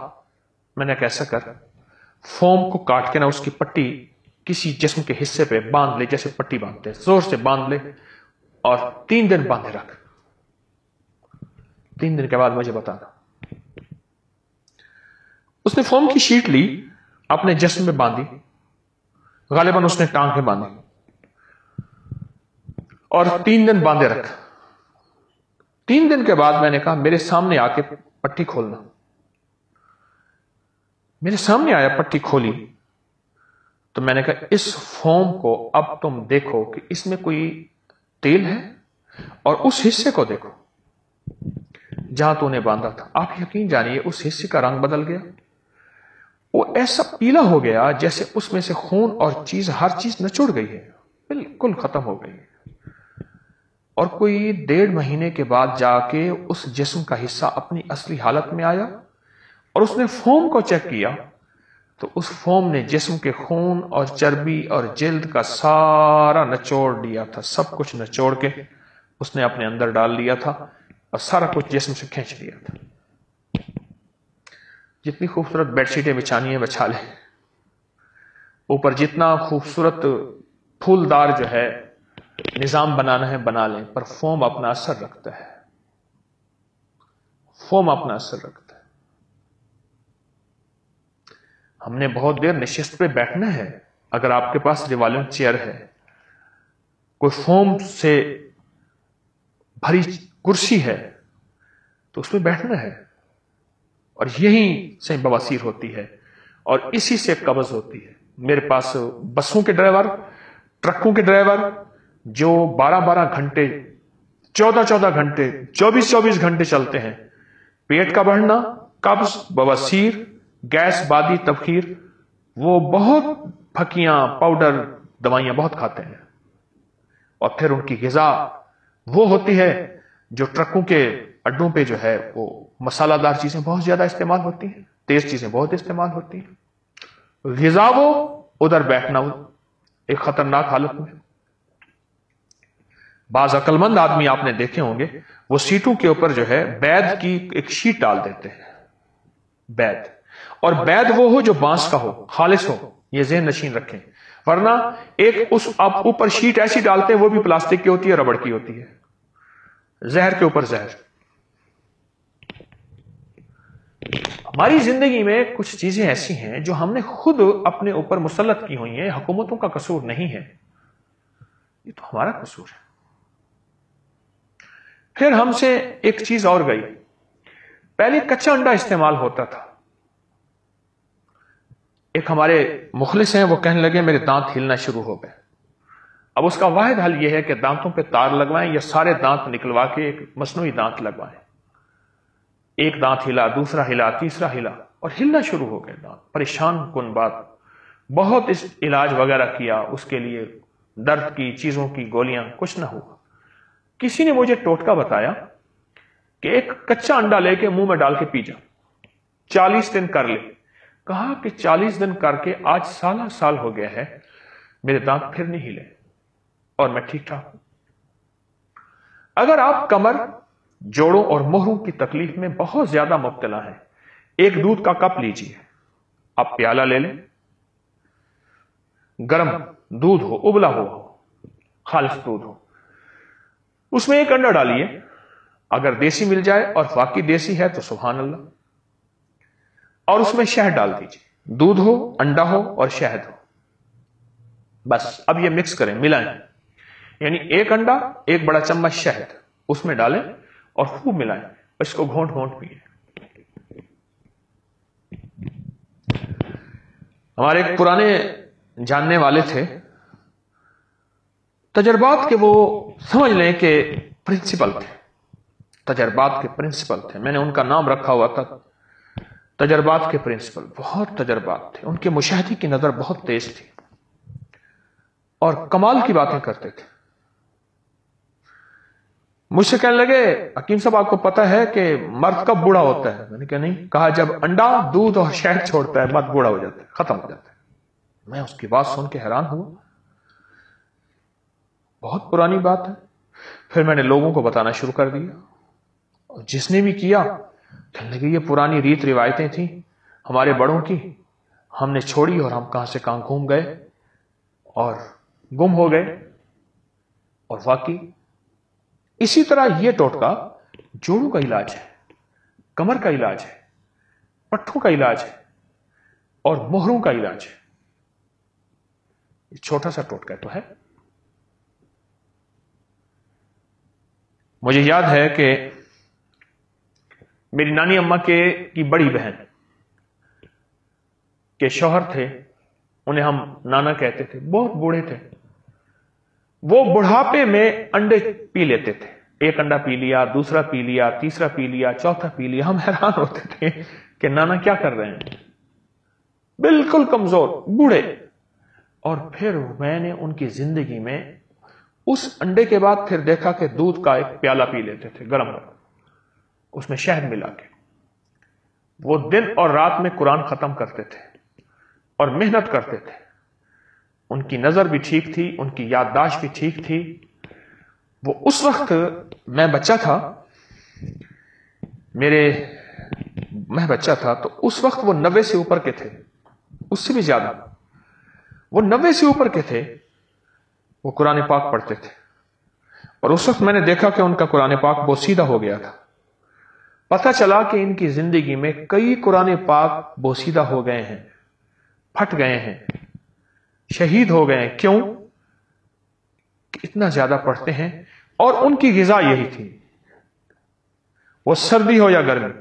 میں نے کیسا کر فوم کو کاٹ کے نا اس کی پٹی کسی جسم کے حصے پہ باندھ لے، جیسے پٹی باندھتے ہیں، زور سے باندھ لے اور 3 دن باندھے رکھ. 3 دن کے بعد مجھے بتانا. اس نے فوم کی شیٹ لی، اپنے جسم میں باندھی، غالباً اس نے ٹانگ میں باندھی اور 3 دن باندھے رکھا. 3 دن کے بعد میں نے کہا میرے سامنے آ کے پٹی کھولنا. میرے سامنے آیا، پٹی کھولی تو میں نے کہا اس فوم کو اب تم دیکھو کہ اس میں کوئی تیل ہے، اور اس حصے کو دیکھو جہاں تو نے باندھا تھا. آپ یقین جانیے اس حصے کا رنگ بدل گیا. وہ ایسا پیلا ہو گیا جیسے اس میں سے خون اور ہر چیز نچوڑ گئی ہے، بالکل ختم ہو گئی. اور کوئی 1.5 مہینے کے بعد جا کے اس جسم کا حصہ اپنی اصلی حالت میں آیا، اور اس نے فوم کو چیک کیا تو اس فوم نے جسم کے خون اور چربی اور جلد کا سارا نچوڑ لیا تھا. سب کچھ نچوڑ کے اس نے اپنے اندر ڈال لیا تھا اور سارا کچھ جسم سے کھینچ لیا تھا. جتنی خوبصورت بیڈ شیٹیں بچھانی ہیں بچھا لیں، اوپر جتنا خوبصورت پھولدار جو ہے نظام بنانا ہے بنا لیں، پر فوم اپنا اثر رکھتا ہے. فوم اپنا اثر رکھتا ہے. ہم نے بہت دیر نشست پہ بیٹھنا ہے. اگر آپ کے پاس ریوالونگ چیئر ہے، کوئی فوم سے بھری کرسی ہے، تو اس پہ بیٹھنا ہے. اور یہی سے بواسیر ہوتی ہے اور اسی سے قبض ہوتی ہے. میرے پاس بسوں کے ڈرائیور، ٹرکوں کے ڈرائیور جو 12 گھنٹے، 14 گھنٹے، 24 گھنٹے چلتے ہیں. پیٹ کا بڑھنا، قبض، بواسیر، گیس، بادی، تبخیر، وہ بہت پھکیاں، پاؤڈر، دوائیاں بہت کھاتے ہیں. اور پھر ان کی غذا وہ ہوتی ہے جو ٹرکوں کے اڈوں پہ جو ہے وہ مسالہ دار چیزیں بہت زیادہ استعمال ہوتی ہیں، تیز چیزیں بہت استعمال ہوتی ہیں. غذا وہ، ادھر بیٹھنا وہ ایک خطرناک حالت میں. بعض عقل مند آدمی آپ نے دیکھے ہوں گے وہ سیٹوں کے اوپر جو ہے بید کی ایک شیٹ ڈال دیتے ہیں. بید، اور بید وہ ہو جو بانس کا ہو، خالص ہو. یہ ذہن نشین رکھیں، ورنہ ایک اس آپ اوپر شیٹ ایسی ڈالتے ہیں وہ بھی پلاسٹک کی ہوتی ہے، ربڑ کی ہوتی ہے. زہر کے اوپر زہر. ہماری زندگی میں کچھ چیزیں ایسی ہیں جو ہم نے خود اپنے اوپر مسلط کی ہوئی ہیں. حکومتوں کا قصور نہیں ہے، یہ تو ہمارا قصور ہے. پھر ہم سے ایک چیز اور گئی. پہلے کچا انڈا استعمال ہوتا تھا. ایک ہمارے مخلص ہیں، وہ کہنے لگے میرے دانت ہلنا شروع ہو گئے. اب اس کا واحد حل یہ ہے کہ دانتوں پہ تار لگوائیں یا سارے دانت نکلوا کے ایک مصنوعی دانت لگوائیں. ایک دانت ہلا، دوسرا ہلا، تیسرا ہلا، اور ہلنا شروع ہو گئے دانت. پریشان کن بات. بہت اس علاج وغیرہ کیا، اس کے لیے درد کی چیزوں کی گولیاں، کچھ نہ ہوا. کسی نے مجھے ٹوٹکا بتایا کہ ایک کچا انڈا لے کے منہ میں ڈال کے پی جا، 40 دن کر لے. کہا کہ 40 دن کر کے آج سال ہو گیا ہے، میرے دانت پھر نہیں ہلے اور میں ٹھیک ٹھاک ہوں. اگر آپ کمر، جوڑوں اور مہروں کی تکلیف میں بہت زیادہ مبتلا ہیں، ایک دودھ کا کپ لیجئے. آپ پیالہ لے لیں، گرم دودھ ہو، ابلا ہو، خالص دودھ ہو، اس میں ایک انڈا ڈالیے. اگر دیسی مل جائے اور واقعی دیسی ہے تو سبحان اللہ. اور اس میں شہد ڈال دیجیے. دودھ ہو، انڈا ہو اور شہد ہو. بس اب یہ مکس کریں، ملائیں. یعنی ایک انڈا، ایک بڑا چمچ شہد اس میں ڈالیں اور خوب ملائیں. اس کو گھونٹ گھونٹ پیئیں. ہمارے ایک پرانے جاننے والے تھے، تجربات کے وہ سمجھ لیں کہ پرنسپل تھے، تجربات کے پرنسپل تھے، میں نے ان کا نام رکھا ہوا تھا تجربات کے پرنسپل۔ بہت تجربات تھے، ان کے مشاہدے کی نظر بہت تیز تھی اور کمال کی باتیں کرتے تھے۔ مجھ سے کہنے لگے حکیم صاحب آپ کو پتا ہے کہ مرد کب بوڑھا ہوتا ہے؟ میں نے کہا نہیں۔ کہا جب انڈا دودھ اور شہد چھوڑتا ہے مرد بوڑھا ہو جاتا ہے، ختم ہو جاتا ہے۔ میں اس کی بات سن کے حیران ہوا، بہت پرانی بات ہے۔ پھر میں نے لوگوں کو بتانا شروع کر دیا، اور جس نے بھی کیا کہنے لگے یہ پرانی ریت روایتیں تھیں ہمارے بڑوں کی، ہم نے چھوڑی اور ہم کہاں سے کہاں گھوم گئے اور گم ہو گئے۔ اور واقعی اسی طرح یہ ٹوٹکا جوڑوں کا علاج ہے، کمر کا علاج ہے، پٹھوں کا علاج ہے اور مہروں کا علاج ہے۔ یہ چھوٹا سا ٹوٹکا تو ہے۔ مجھے یاد ہے کہ میری نانی اماں کی بڑی بہن کے شوہر تھے، انہیں ہم نانا کہتے تھے، بہت بوڑھے تھے۔ وہ بڑھاپے میں انڈے پی لیتے تھے، ایک انڈا پی لیا، دوسرا پی لیا، تیسرا پی لیا، چوتھا پی لیا۔ ہم حیران ہوتے تھے کہ نانا کیا کر رہے ہیں، بالکل کمزور بوڑھے۔ اور پھر میں نے ان کی زندگی میں اس انڈے کے بعد پھر دیکھا کہ دودھ کا ایک پیالہ پی لیتے تھے گرم گرم، اس میں شہد ملا کے۔ وہ دن اور رات میں قرآن ختم کرتے تھے اور محنت کرتے تھے۔ ان کی نظر بھی ٹھیک تھی، ان کی یادداشت بھی ٹھیک تھی۔ وہ اس وقت میں بچہ تھا، میں بچہ تھا تو اس وقت وہ 90 سے اوپر کے تھے، اس سے بھی زیادہ۔ وہ 90 سے اوپر کے تھے، وہ قرآن پاک پڑھتے تھے۔ اور اس وقت میں نے دیکھا کہ ان کا قرآن پاک بوسیدہ ہو گیا تھا۔ پتہ چلا کہ ان کی زندگی میں کئی قرآن پاک بوسیدہ ہو گئے ہیں، پھٹ گئے ہیں، شہید ہو گئے ہیں۔ کیوں؟ کہ اتنا زیادہ پڑھتے ہیں اور ان کی غذا یہی تھی، وہ سردی ہو یا گرمی۔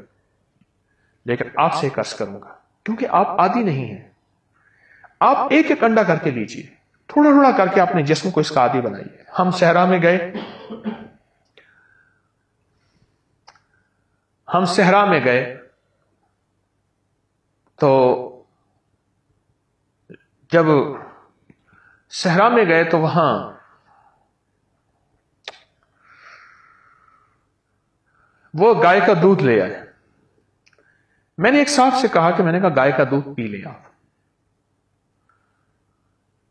لیکن آپ سے ایک عرض کروں گا، کیونکہ آپ عادی نہیں ہیں، آپ ایک ایک انڈا کر کے لیجئے، تھوڑا تھوڑا کر کے اپنے جسم کو اس کا عادی بنائیے۔ ہم صحرا میں گئے تو جب صحرا میں گئے تو وہاں وہ گائے کا دودھ لے آئے۔ میں نے ایک صاحب سے کہا کہ میں نے کہا گائے کا دودھ پی لیں آپ،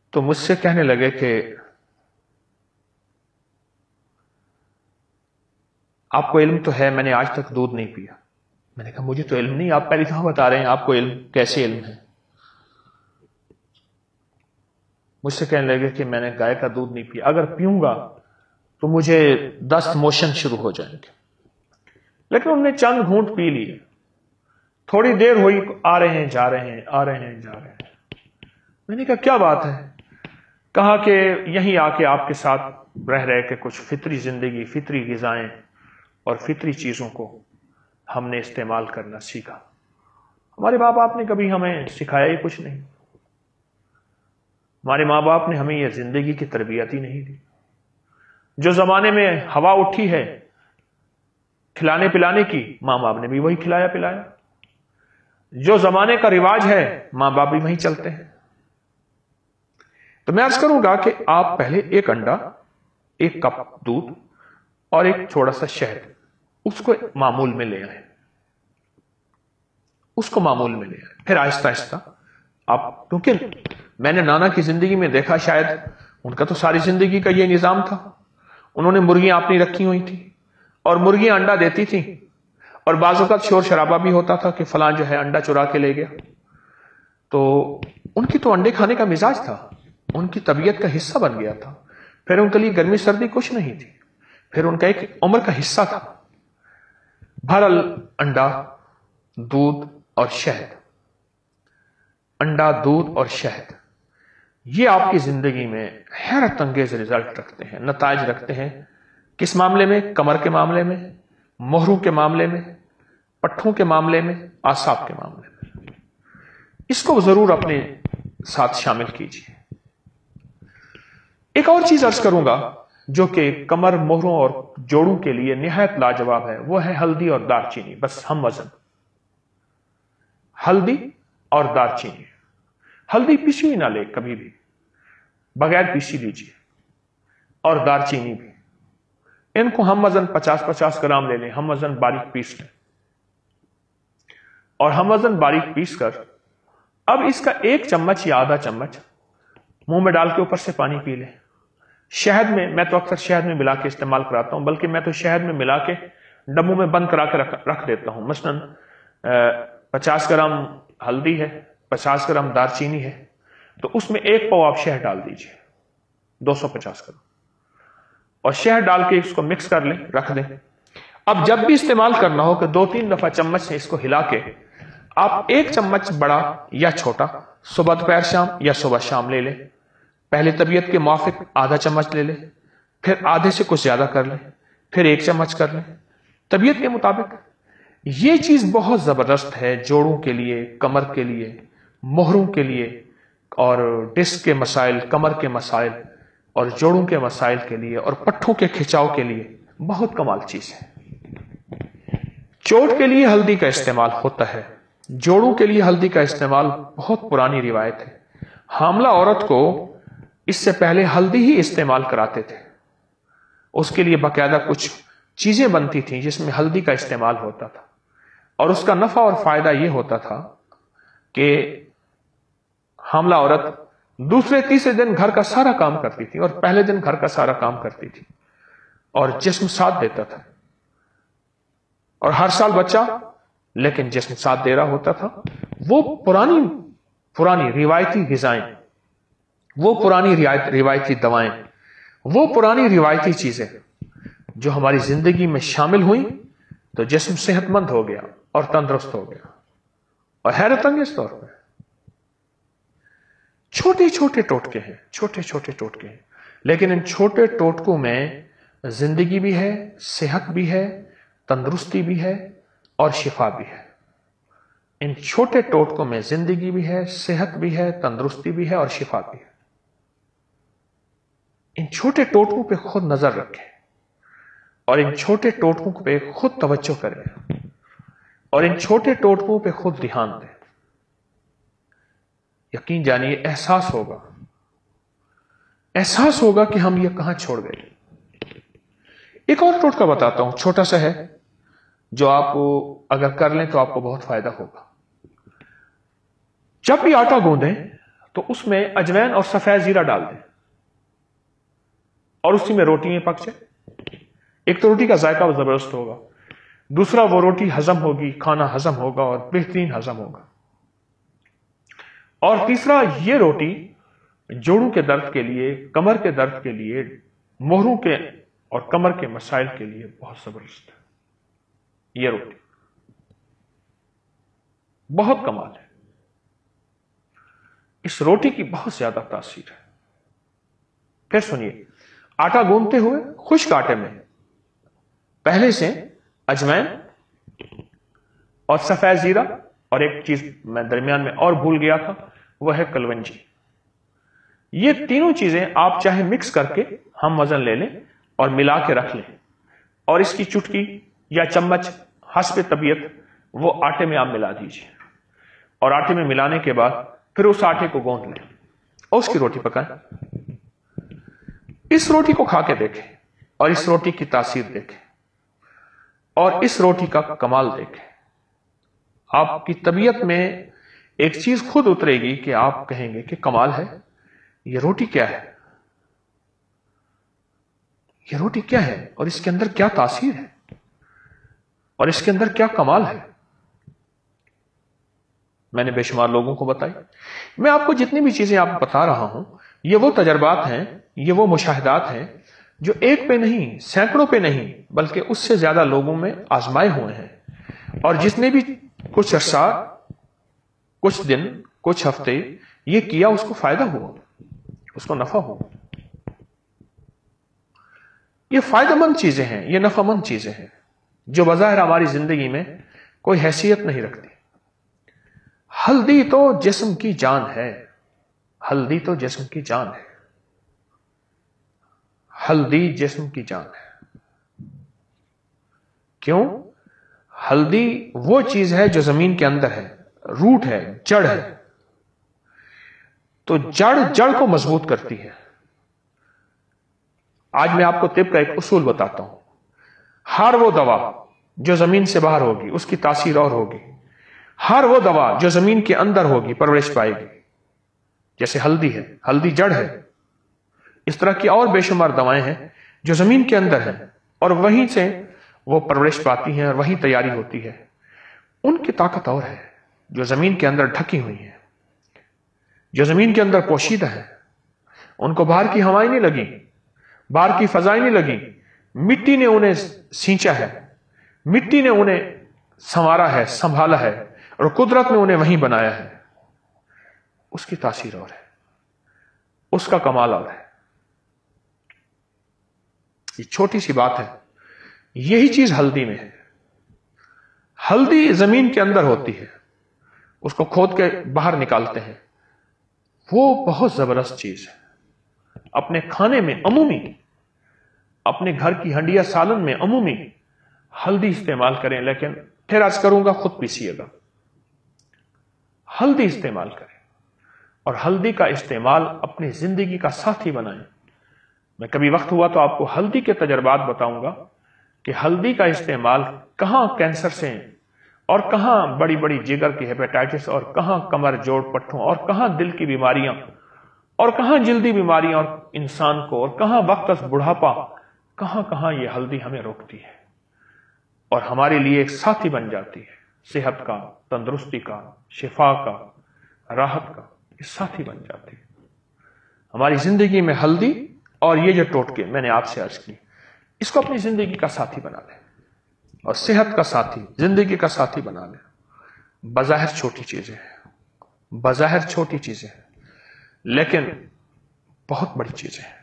تو مجھ سے کہنے لگے کہ آپ کو علم تو ہے، میں نے آج تک دودھ نہیں پیا۔ میں نے کہا مجھے تو علم نہیں، آپ پہلی دفعہ بتا رہے ہیں آپ کو علم، کیسے علم ہے؟ مجھ سے کہنے لگے کہ میں نے گائے کا دودھ نہیں پیا، اگر پیوں گا تو مجھے دست موشن شروع ہو جائیں گے۔ لیکن انہوں نے چند گھونٹ پی لیے، تھوڑی دیر ہوئی، آ رہے ہیں جا رہے ہیں، آ رہے ہیں جا رہے ہیں۔ میں نے کہا کیا بات ہے؟ کہا کہ یہیں آ کے آپ کے ساتھ رہ رہے کہ کچھ فطری زندگی، فطری غذائیں اور فطری چیزوں کو ہم نے استعمال کرنا سیکھا۔ ہمارے ماں باپ نے کبھی ہمیں سکھایا ہی کچھ نہیں، ہمارے ماں باپ نے ہمیں یہ زندگی کی تربیت ہی نہیں دی۔ جو زمانے میں ہوا اٹھی ہے کھلانے پلانے کی، ماں باپ نے بھی وہی کھلایا پلایا۔ جو زمانے کا رواج ہے ماں باپ بھی وہیں چلتے ہیں۔ تو میں عرض کروں گا کہ آپ پہلے ایک انڈا، ایک کپ دودھ اور ایک تھوڑا سا شہد، اس کو معمول میں لے آئیں، اس کو معمول میں لے آئیں۔ پھر آہستہ آہستہ آپ، کیونکہ میں نے نانا کی زندگی میں دیکھا، شاید ان کا تو ساری زندگی کا یہ نظام تھا، انہوں نے مرغیاں اپنی رکھی ہوئی تھیں اور مرغیاں انڈا دیتی تھیں، اور بعض اوقات شور شرابہ بھی ہوتا تھا کہ فلاں جو ہے انڈا چرا کے لے گیا۔ تو ان کی تو انڈے کھانے کا مزاج تھا، ان کی طبیعت کا حصہ بن گیا تھا۔ پھر ان کے لیے گرمی سردی کچھ نہیں تھی، پھر ان کا ایک عمر کا حصہ تھا۔ بہرحال انڈا، دودھ اور شہد، انڈا، دودھ اور شہد، یہ آپ کی زندگی میں حیرت انگیز رزلٹ رکھتے ہیں، نتائج رکھتے ہیں۔ کس معاملے میں؟ کمر کے معاملے میں، مہروں کے معاملے میں، پٹھوں کے معاملے میں، اعصاب کے معاملے میں۔ اس کو ضرور اپنے ساتھ شامل کیجیے۔ ایک اور چیز عرض کروں گا جو کہ کمر، مہروں اور جوڑوں کے لیے نہایت لاجواب ہے، وہ ہے ہلدی اور دار چینی، بس ہم وزن۔ ہلدی اور دار چینی۔ ہلدی پیسی ہوئی نہ لے کبھی بھی، بغیر پیسی لیجیے، اور دار چینی بھی۔ ان کو ہم وزن 50-50 گرام لے لیں، ہم وزن باریک پیس لیں، اور ہم وزن باریک پیس کر اب اس کا 1 چمچ یا آدھا چمچ منہ میں ڈال کے اوپر سے پانی پی لیں۔ شہد میں تو اکثر شہد میں ملا کے استعمال کراتا ہوں، بلکہ میں تو شہد میں ملا کے ڈبوں میں بند کرا کے رکھ دیتا ہوں۔ مثلا 50 گرام ہلدی ہے، 50 گرام دار چینی ہے، تو اس میں 1 پاؤ آپ شہد ڈال دیجیے، 250 گرام، اور شہد ڈال کے اس کو مکس کر لیں، رکھ دیں۔ اب جب بھی استعمال کرنا ہو کہ 2-3 دفعہ چمچ سے اس کو ہلا کے آپ 1 چمچ بڑا یا چھوٹا صبح دوپہر شام یا صبح شام لے لیں۔ پہلے طبیعت کے موافق آدھا چمچ لے لیں، پھر آدھے سے کچھ زیادہ کر لیں، پھر 1 چمچ کر لیں، طبیعت کے مطابق۔ یہ چیز بہت زبردست ہے جوڑوں کے لیے، کمر کے لیے، مہروں کے لیے، اور ڈسک کے مسائل، کمر کے مسائل اور جوڑوں کے مسائل کے لیے، اور پٹھوں کے کھچاؤ کے لیے بہت کمال چیز ہے۔ چوٹ کے لیے ہلدی کا استعمال ہوتا ہے، جوڑوں کے لیے ہلدی کا استعمال بہت پرانی روایت ہے۔ حاملہ عورت کو اس سے پہلے ہلدی ہی استعمال کراتے تھے، اس کے لیے باقاعدہ کچھ چیزیں بنتی تھیں جس میں ہلدی کا استعمال ہوتا تھا، اور اس کا نفع اور فائدہ یہ ہوتا تھا کہ حاملہ عورت دوسرے تیسرے دن گھر کا سارا کام کرتی تھی، اور پہلے دن گھر کا سارا کام کرتی تھی، اور جسم ساتھ دیتا تھا، اور ہر سال بچہ، لیکن جسم ساتھ دے رہا ہوتا تھا۔ وہ پرانی روایتی غذائیں، وہ پرانی روایتی دوائیں، وہ پرانی روایتی چیزیں جو ہماری زندگی میں شامل ہوئیں تو جسم صحت مند ہو گیا اور تندرست ہو گیا۔ اور حیرت انگیز طور پر چھوٹے چھوٹے ٹوٹکے ہیں، لیکن ان چھوٹے ٹوٹکوں میں زندگی بھی ہے، صحت بھی ہے، تندرستی بھی ہے، اور شفا بھی ہے۔ ان چھوٹے ٹوٹکوں میں زندگی بھی ہے، صحت بھی ہے، تندرستی بھی ہے، اور شفا بھی ہے۔ ان چھوٹے ٹوٹکوں پہ خود نظر رکھیں، اور ان چھوٹے ٹوٹکوں پہ خود توجہ کریں، اور ان چھوٹے ٹوٹکوں پہ خود دھیان دیں۔ یقین جانیے احساس ہوگا کہ ہم یہ کہاں چھوڑ گئے۔ ایک اور ٹوٹکا بتاتا ہوں، چھوٹا سا ہے، جو آپ اگر کر لیں تو آپ کو بہت فائدہ ہوگا۔ جب بھی آٹا گوندیں تو اس میں اجوائن اور سفید زیرہ ڈال دیں، اور اسی میں روٹی میں پک جائے۔ ایک تو روٹی کا ذائقہ زبردست ہوگا، دوسرا وہ روٹی ہضم ہوگی، کھانا ہضم ہوگا اور بہترین ہضم ہوگا، اور تیسرا یہ روٹی جوڑوں کے درد کے لیے، کمر کے درد کے لیے، مہروں کے اور کمر کے مسائل کے لیے بہت زبردست ہے۔ یہ روٹی بہت کمال ہے، اس روٹی کی بہت زیادہ تاثیر ہے۔ پھر سنیے، آٹا گوندتے ہوئے خشک آٹے میں پہلے سے اجوائن اور سفید زیرہ، اور ایک چیز میں درمیان میں اور بھول گیا تھا، وہ ہے کلونجی۔ یہ تینوں چیزیں آپ چاہے مکس کر کے ہم وزن لے لیں اور ملا کے رکھ لیں، اور اس کی چٹکی یا چمچ حسب طبیعت وہ آٹے میں آپ ملا دیجیے، اور آٹے میں ملانے کے بعد پھر اس آٹے کو گوندھ لیں اور اس کی روٹی پکائیں۔ اس روٹی کو کھا کے دیکھیں، اور اس روٹی کی تاثیر دیکھیں، اور اس روٹی کا کمال دیکھیں۔ آپ کی طبیعت میں ایک چیز خود اترے گی کہ آپ کہیں گے کہ کمال ہے، یہ روٹی کیا ہے، یہ روٹی کیا ہے، اور اس کے اندر کیا تاثیر ہے، اور اس کے اندر کیا کمال ہے۔ میں نے بے شمار لوگوں کو بتائی۔ میں آپ کو جتنی بھی چیزیں آپ بتا رہا ہوں، یہ وہ تجربات ہیں، یہ وہ مشاہدات ہیں جو ایک پہ نہیں، سینکڑوں پہ نہیں، بلکہ اس سے زیادہ لوگوں میں آزمائے ہوئے ہیں، اور جس نے بھی کچھ عرصہ، کچھ دن، کچھ ہفتے یہ کیا، اس کو فائدہ ہوا، اس کو نفع ہوا۔ یہ فائدہ مند چیزیں ہیں، یہ نفع مند چیزیں ہیں، جو بظاہر ہماری زندگی میں کوئی حیثیت نہیں رکھتی، ہلدی تو جسم کی جان ہے، ہلدی تو جسم کی جان ہے، ہلدی جسم کی جان ہے۔ کیوں؟ ہلدی وہ چیز ہے جو زمین کے اندر ہے، روٹ ہے، جڑ ہے، تو جڑ کو مضبوط کرتی ہے۔ آج میں آپ کو طب کا ایک اصول بتاتا ہوں۔ ہر وہ دوا جو زمین سے باہر ہوگی اس کی تاثیر اور ہوگی، ہر وہ دوا جو زمین کے اندر ہوگی پرورش پائے گی۔ جیسے ہلدی ہے، ہلدی جڑ ہے، اس طرح کی اور بے شمار دوائیں ہیں جو زمین کے اندر ہیں اور وہیں سے وہ پرورش پاتی ہیں اور وہیں تیاری ہوتی ہے۔ ان کی طاقت اور ہے جو زمین کے اندر ڈھکی ہوئی ہیں، جو زمین کے اندر پوشیدہ ہے، ان کو باہر کی ہوائیں نہیں لگی، باہر کی فضائیں نہیں لگی، مٹی نے انہیں سینچا ہے، مٹی نے انہیں سنوارا ہے، سنبھالا ہے، اور قدرت نے انہیں وہیں بنایا ہے۔ اس کی تاثیر اور ہے، اس کا کمال اور ہے۔ یہ چھوٹی سی بات ہے، یہی چیز ہلدی میں ہے۔ ہلدی زمین کے اندر ہوتی ہے، اس کو کھود کے باہر نکالتے ہیں، وہ بہت زبردست چیز ہے۔ اپنے کھانے میں عمومی، اپنے گھر کی ہنڈیا سالن میں عمومی ہلدی استعمال کریں، لیکن پھر عرض کروں گا خود پیسیے گا۔ ہلدی استعمال کریں اور ہلدی کا استعمال اپنی زندگی کا ساتھی بنائیں۔ میں کبھی وقت ہوا تو آپ کو ہلدی کے تجربات بتاؤں گا کہ ہلدی کا استعمال کہاں کینسر سے اور کہاں بڑی بڑی جگر کی ہیپیٹائٹس اور کہاں کمر جوڑ پٹھوں اور کہاں دل کی بیماریاں اور کہاں جلدی بیماریاں اور انسان کو اور کہاں وقت بڑھاپا، کہاں کہاں یہ ہلدی ہمیں روکتی ہے اور ہمارے لیے ایک ساتھی بن جاتی ہے، صحت کا، تندرستی کا، شفا کا، راحت کا، یہ ساتھی بن جاتی ہے ہماری زندگی میں۔ ہلدی اور یہ جو ٹوٹکے میں نے آپ سے عرض کی، اس کو اپنی زندگی کا ساتھی بنا لیں اور صحت کا ساتھی، زندگی کا ساتھی بنا لیں۔ بظاہر چھوٹی چیزیں ہیں، بظاہر چھوٹی چیزیں ہیں، لیکن بہت بڑی چیزیں ہیں۔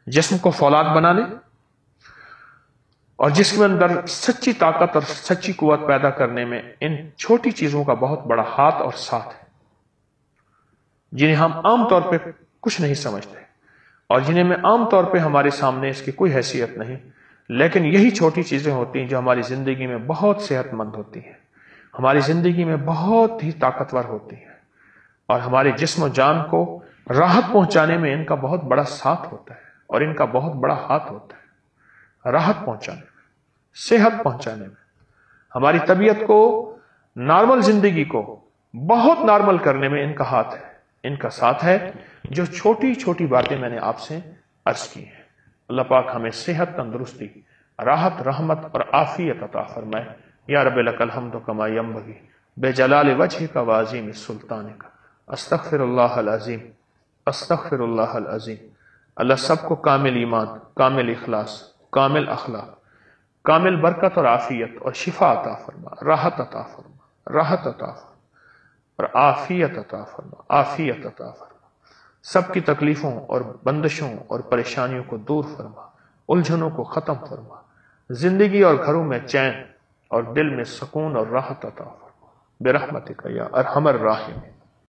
جسم کو فولاد بنا لیں اور جسم کے اندر سچی طاقت اور سچی قوت پیدا کرنے میں ان چھوٹی چیزوں کا بہت بڑا ہاتھ اور ساتھ ہے، جنہیں ہم عام طور پہ کچھ نہیں سمجھتے اور جنہیں میں عام طور پہ ہمارے سامنے اس کی کوئی حیثیت نہیں، لیکن یہی چھوٹی چیزیں ہوتی ہیں جو ہماری زندگی میں بہت صحت مند ہوتی ہیں، ہماری زندگی میں بہت ہی طاقتور ہوتی ہیں اور ہمارے جسم و جان کو راحت پہنچانے میں ان کا بہت بڑا ساتھ ہوتا ہے اور ان کا بہت بڑا ہاتھ ہوتا ہے۔ راحت پہنچانے میں، صحت پہنچانے میں، ہماری طبیعت کو، نارمل زندگی کو بہت نارمل کرنے میں ان کا ہاتھ ہے، ان کا ساتھ ہے، جو چھوٹی چھوٹی باتیں میں نے آپ سے عرض کی ہیں۔ اللہ پاک ہمیں صحت، تندرستی، راحت، رحمت اور عافیت عطا فرمائے۔ یا رب لک الحمد کما ینبغی بجلال وجہک وعظیم سلطانک۔ استغفر اللہ العظیم، استغفر اللہ العظیم۔ اللہ سب کو کامل ایمان، کامل اخلاص، کامل اخلاق، کامل برکت اور عافیت اور شفا عطا فرما، راحت عطا فرما، راحت عطا فرما اور عافیت عطا فرما، عافیت عطا فرما۔ سب کی تکلیفوں اور بندشوں اور پریشانیوں کو دور فرما، الجھنوں کو ختم فرما، زندگی اور گھروں میں چین اور دل میں سکون اور راحت عطا فرما، برحمتک یا ارحم الراحمین۔